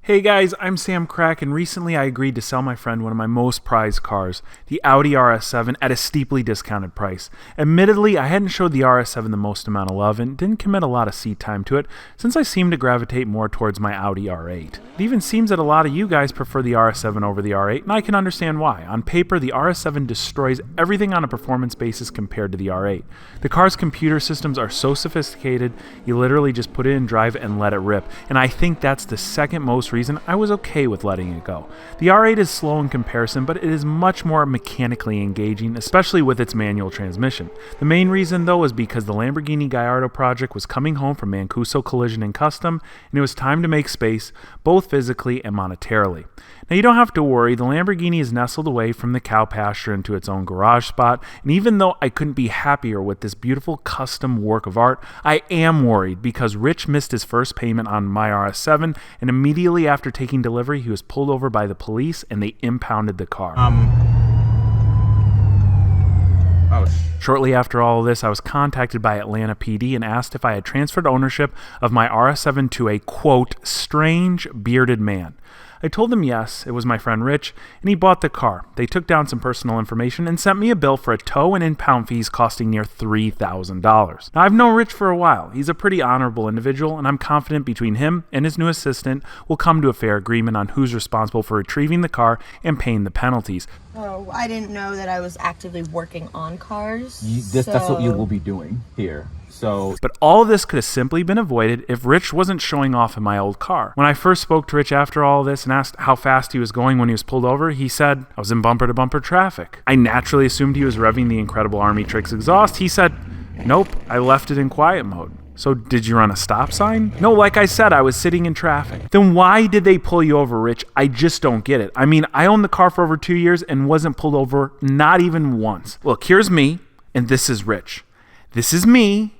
Hey guys, I'm Sam Crack, and recently I agreed to sell my friend one of my most prized cars, the Audi RS7, at a steeply discounted price. Admittedly, I hadn't showed the RS7 the most amount of love and didn't commit a lot of seat time to it, since I seem to gravitate more towards my Audi R8. It even seems that a lot of you guys prefer the RS7 over the R8, and I can understand why. On paper, the RS7 destroys everything on a performance basis compared to the R8. The car's computer systems are so sophisticated, you literally just put it in drive and let it rip, and I think that's the second most reason I was okay with letting it go. The R8 is slow in comparison, but it is much more mechanically engaging, especially with its manual transmission. The main reason though is because the Lamborghini Gallardo project was coming home from Mancuso Collision and Custom, and it was time to make space, both physically and monetarily. Now you don't have to worry, the Lamborghini is nestled away from the cow pasture into its own garage spot, and even though I couldn't be happier with this beautiful custom work of art, I am worried because Rich missed his first payment on my RS7, and immediately after taking delivery he was pulled over by the police and they impounded the car. Shortly after all of this, I was contacted by Atlanta PD and asked if I had transferred ownership of my RS7 to a, quote, strange bearded man. I told them yes, it was my friend Rich, and he bought the car. They took down some personal information and sent me a bill for a tow and impound fees costing near $3,000. Now, I've known Rich for a while. He's a pretty honorable individual, and I'm confident between him and his new assistant we'll come to a fair agreement on who's responsible for retrieving the car and paying the penalties. Oh, I didn't know that I was actively working on cars. That's what you will be doing here. But all of this could have simply been avoided if Rich wasn't showing off in my old car. When I first spoke to Rich after all of this and asked how fast he was going when he was pulled over, he said, I was in bumper-to-bumper traffic. I naturally assumed he was revving the Incredible Army Tricks exhaust. He said, nope, I left it in quiet mode. So did you run a stop sign? No, like I said, I was sitting in traffic. Then why did they pull you over, Rich? I just don't get it. I mean, I owned the car for over 2 years and wasn't pulled over not even once. Look, here's me, and this is Rich. This is me,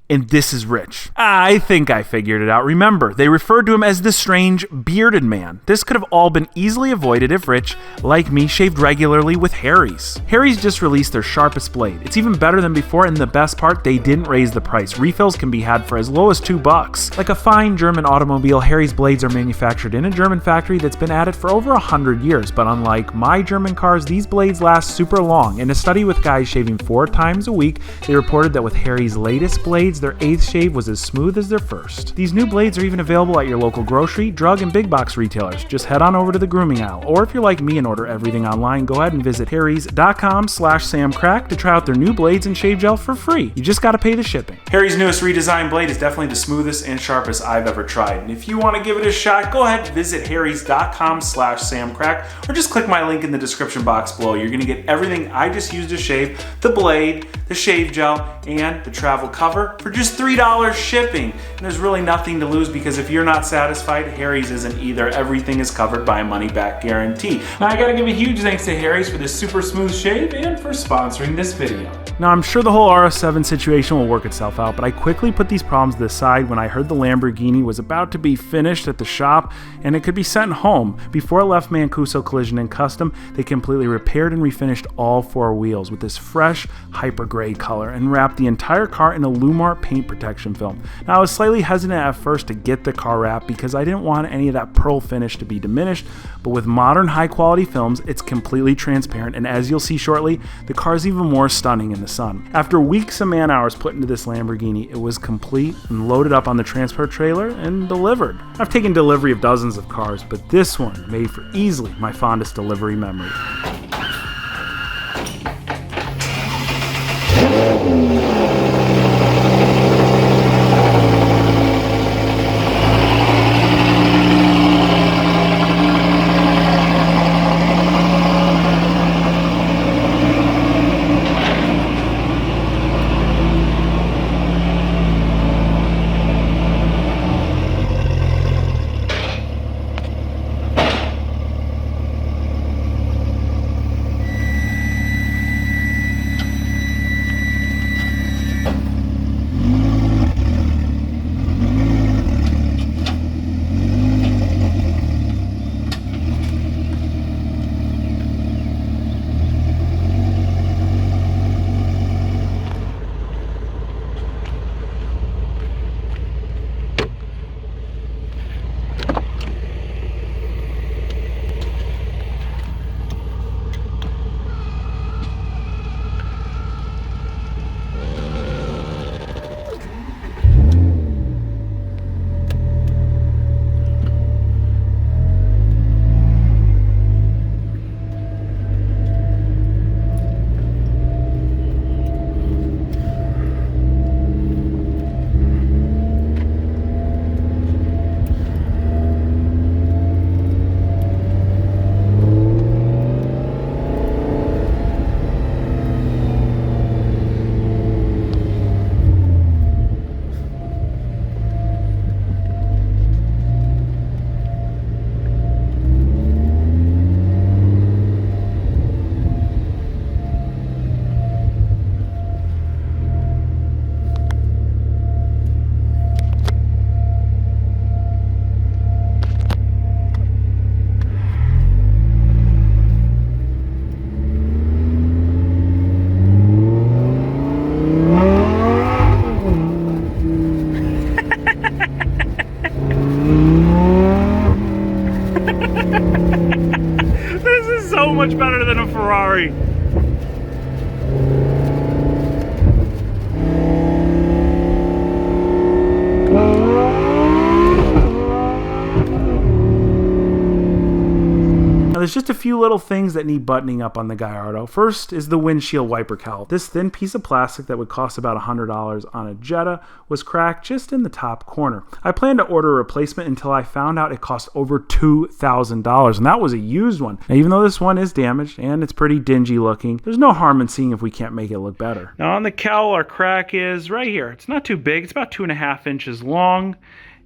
and this is Rich. I think I figured it out. Remember, they referred to him as the strange bearded man. This could have all been easily avoided if Rich, like me, shaved regularly with Harry's. Harry's just released their sharpest blade. It's even better than before, and the best part, they didn't raise the price. Refills can be had for as low as $2. Like a fine German automobile, Harry's blades are manufactured in a German factory that's been at it for over 100 years, but unlike my German cars, these blades last super long. In a study with guys shaving 4 times a week, they reported that with Harry's latest blades, their 8th shave was as smooth as their first. These new blades are even available at your local grocery, drug, and big box retailers. Just head on over to the grooming aisle, or if you're like me and order everything online, go ahead and visit harrys.com/samcrack to try out their new blades and shave gel for free. You just gotta pay the shipping. Harry's newest redesigned blade is definitely the smoothest and sharpest I've ever tried, and if you want to give it a shot, go ahead and visit harrys.com/samcrack, or just click my link in the description box below. You're gonna get everything I just used to shave, the blade, the shave gel, and the travel cover for just $3 shipping. And there's really nothing to lose because if you're not satisfied, Harry's isn't either. Everything is covered by a money-back guarantee. Now I gotta give a huge thanks to Harry's for this super smooth shave and for sponsoring this video. Now I'm sure the whole RS7 situation will work itself out, but I quickly put these problems to the side when I heard the Lamborghini was about to be finished at the shop and it could be sent home. Before it left Mancuso Collision and Custom, they completely repaired and refinished all 4 wheels with this fresh hyper gray color and wrapped the entire car in a Lumar paint protection film. Now I was slightly hesitant at first to get the car wrapped because I didn't want any of that pearl finish to be diminished, but with modern high quality films it's completely transparent, and as you'll see shortly, the car is even more stunning in the sun. After weeks of man hours put into this Lamborghini, it was complete and loaded up on the transport trailer and delivered. I've taken delivery of dozens of cars, but this one made for easily my fondest delivery memory. much better than a Ferrari. Now there's just a few little things that need buttoning up on the Gallardo. First is the windshield wiper cowl. This thin piece of plastic that would cost about $100 on a Jetta was cracked just in the top corner. I planned to order a replacement until I found out it cost over $2,000, and that was a used one. Now, even though this one is damaged and it's pretty dingy looking, there's no harm in seeing if we can't make it look better. Now on the cowl, our crack is right here. It's not too big. It's about 2.5 inches long.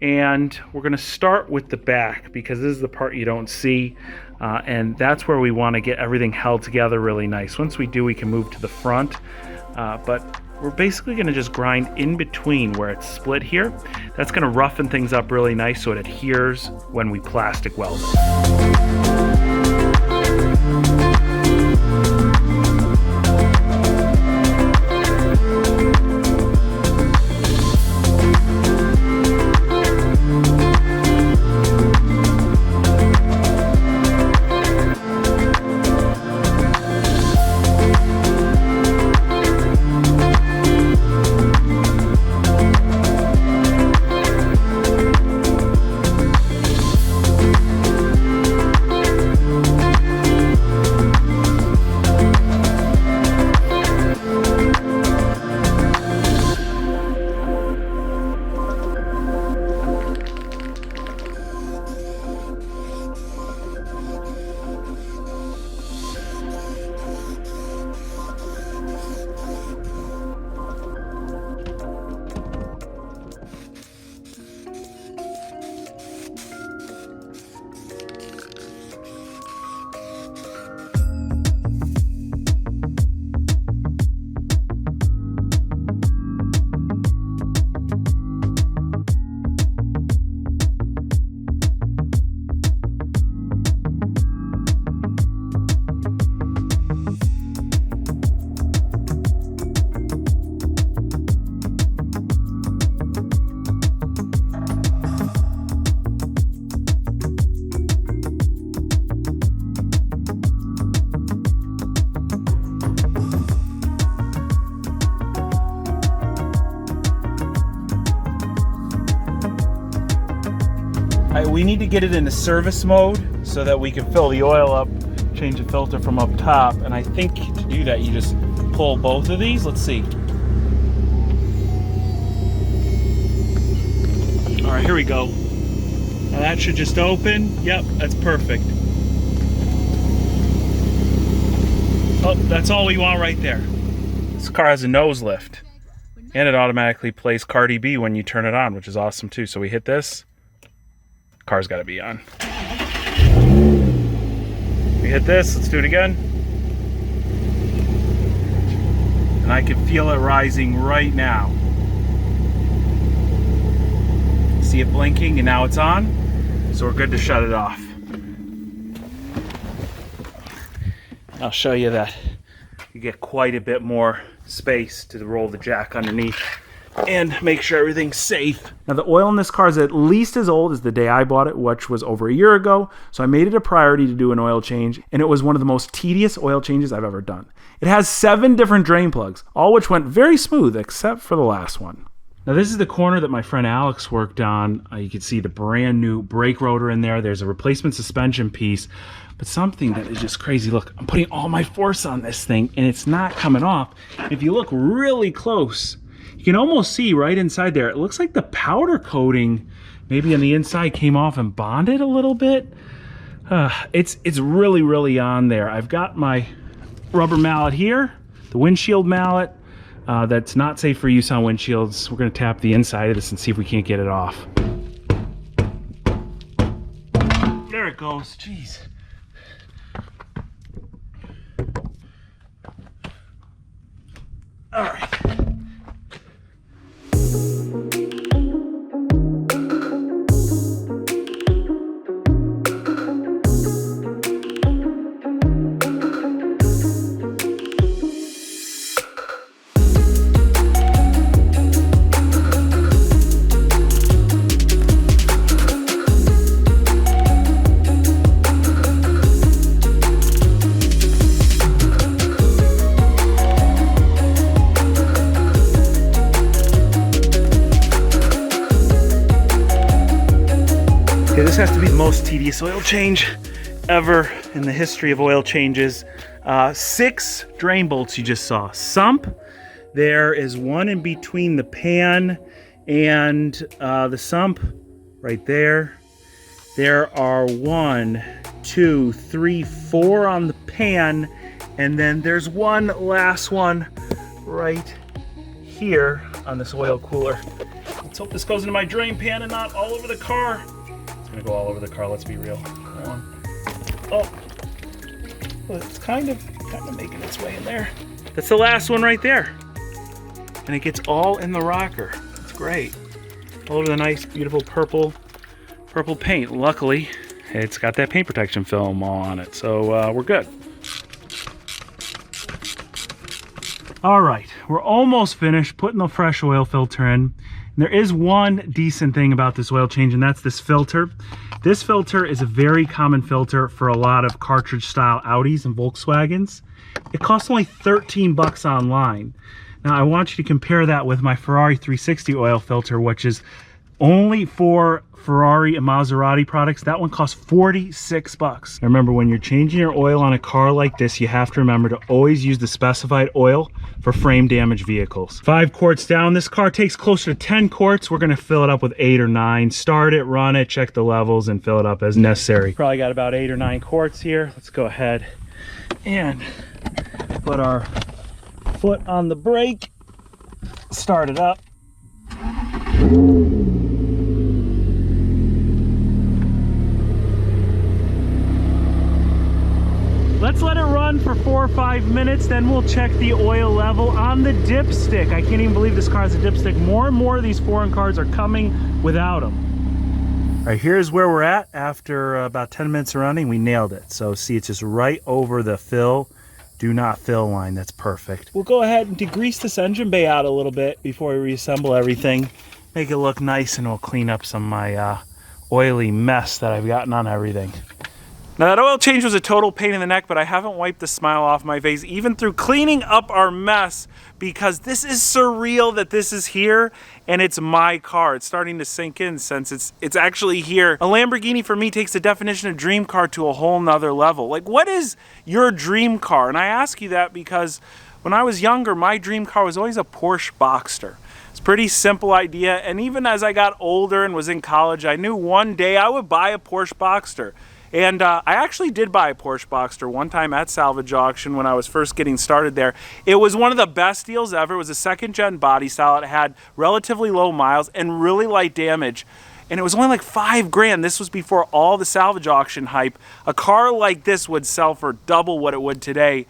And we're gonna start with the back because this is the part you don't see. And that's where we wanna get everything held together really nice. Once we do, we can move to the front. But we're basically gonna just grind in between where it's split here. That's gonna roughen things up really nice so it adheres when we plastic weld it. We need to get it into service mode so that we can fill the oil up, change the filter from up top, and I think to do that you just pull both of these. Let's see. All right, here we go. Now that should just open. Yep, that's perfect. Oh, that's all we want right there. This car has a nose lift, and it automatically plays Cardi B when you turn it on, which is awesome too. So we hit this. Car's got to be on. We hit this, let's do it again. And I can feel it rising right now. See it blinking and now it's on. So we're good to shut it off. I'll show you that you get quite a bit more space to roll the jack underneath and make sure everything's safe. Now the oil in this car is at least as old as the day I bought it, which was over a year ago, so I made it a priority to do an oil change, and it was one of the most tedious oil changes I've ever done. It has 7 different drain plugs, all which went very smooth except for the last one. Now this is the corner that my friend Alex worked on. You can see the brand new brake rotor in there. There's a replacement suspension piece, but something that is just crazy. Look, I'm putting all my force on this thing and it's not coming off. If you look really close, you can almost see right inside there, it looks like the powder coating maybe on the inside came off and bonded a little bit. It's really, really on there. I've got my rubber mallet here, the windshield mallet. That's not safe for use on windshields. We're going to tap the inside of this and see if we can't get it off. There it goes. Jeez. All right. has to be the most tedious oil change ever in the history of oil changes. 6 drain bolts you just saw. Sump. There is one in between the pan and the sump right there. There are 1, 2, 3, 4 on the pan, and then there's one last one right here on this oil cooler. Let's hope this goes into my drain pan and not all over the car. It's gonna go all over the car, let's be real. Come on. Oh, well, it's kind of making its way in there. That's the last one right there. And it gets all in the rocker. It's great. All over the nice, beautiful purple paint. Luckily, it's got that paint protection film all on it, so we're good. All right, we're almost finished putting the fresh oil filter in. And there is one decent thing about this oil change, and that's this filter. This filter is a very common filter for a lot of cartridge style Audis and Volkswagens. It costs only 13 bucks online. Now I want you to compare that with my Ferrari 360 oil filter, which is only for Ferrari and Maserati products. That one costs 46 bucks. Now remember, when you're changing your oil on a car like this, you have to remember to always use the specified oil for frame damaged vehicles. 5 quarts down. This car takes closer to 10 quarts. We're gonna fill it up with 8 or 9. Start it, run it, check the levels, and fill it up as necessary. Probably got about 8 or 9 quarts here. Let's go ahead and put our foot on the brake, start it up. Let's let it run for 4 or 5 minutes, then we'll check the oil level on the dipstick. I can't even believe this car has a dipstick. More and more of these foreign cars are coming without them. All right, here's where we're at after about 10 minutes of running. We nailed it. So see, it's just right over the fill, do not fill line. That's perfect. We'll go ahead and degrease this engine bay out a little bit before we reassemble everything. Make it look nice, and we'll clean up some of my oily mess that I've gotten on everything. Now that oil change was a total pain in the neck, but I haven't wiped the smile off my face even through cleaning up our mess, because this is surreal that this is here and it's my car. It's starting to sink in since it's actually here. A Lamborghini for me takes the definition of dream car to a whole nother level. Like, what is your dream car? And I ask you that because when I was younger, my dream car was always a Porsche Boxster. It's a pretty simple idea, and even as I got older and was in college, I knew one day I would buy a Porsche Boxster. And I actually did buy a Porsche Boxster one time at Salvage Auction when I was first getting started there. It was one of the best deals ever. It was a second-gen body style. It had relatively low miles and really light damage. And it was only like $5,000. This was before all the Salvage Auction hype. A car like this would sell for double what it would today.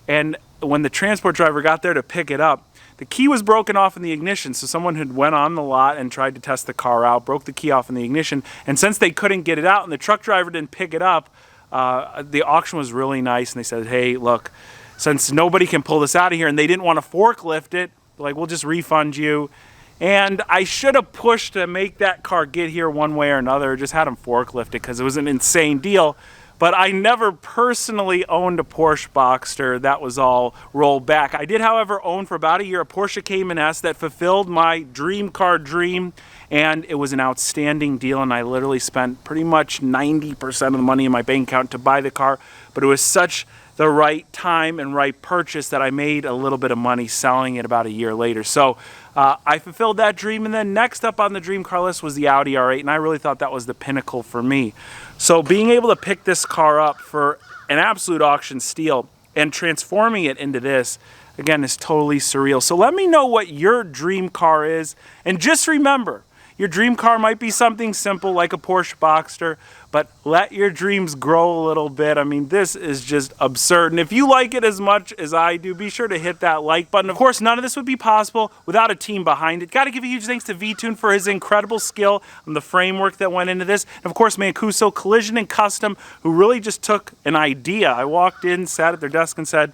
And when the transport driver got there to pick it up, the key was broken off in the ignition, so someone had went on the lot and tried to test the car out, broke the key off in the ignition, and since they couldn't get it out and the truck driver didn't pick it up, the auction was really nice, and they said, hey, look, since nobody can pull this out of here, and they didn't want to forklift it, like, we'll just refund you. And I should have pushed to make that car get here one way or another, just had them forklift it because it was an insane deal. But I never personally owned a Porsche Boxster. That was all rolled back. I did, however, own for about a year a Porsche Cayman S that fulfilled my dream car dream, and it was an outstanding deal, and I literally spent pretty much 90% of the money in my bank account to buy the car, but it was such the right time and right purchase that I made a little bit of money selling it about a year later. So I fulfilled that dream, and then next up on the dream car list was the Audi R8, and I really thought that was the pinnacle for me. So being able to pick this car up for an absolute auction steal and transforming it into this, again, is totally surreal. So let me know what your dream car is, and just remember, your dream car might be something simple like a Porsche Boxster, but let your dreams grow a little bit. I mean, this is just absurd. And if you like it as much as I do, be sure to hit that like button. Of course, none of this would be possible without a team behind it. Got to give a huge thanks to V-Tune for his incredible skill on the framework that went into this. And of course, Mancuso Collision and Custom, who really just took an idea. I walked in, sat at their desk and said,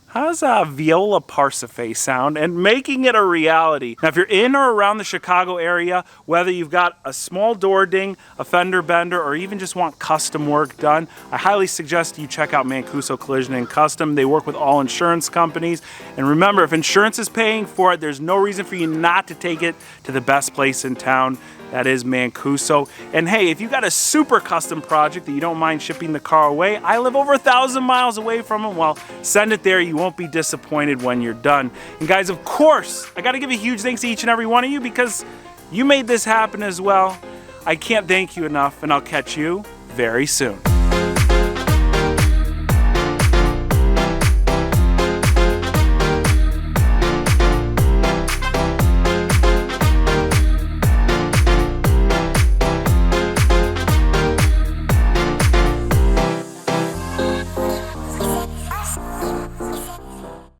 how's a viola Parsifal sound? And making it a reality. Now, if you're in or around the Chicago area, whether you've got a small door ding, a fender bender, or even just want custom work done, I highly suggest you check out Mancuso Collision and Custom. They work with all insurance companies. And remember, if insurance is paying for it, there's no reason for you not to take it to the best place in town. That is Mancuso. And hey, if you got a super custom project that you don't mind shipping the car away, I live over 1,000 miles away from them. Well, send it there. You won't be disappointed when you're done. And guys, of course, I got to give a huge thanks to each and every one of you because you made this happen as well. I can't thank you enough, and I'll catch you very soon.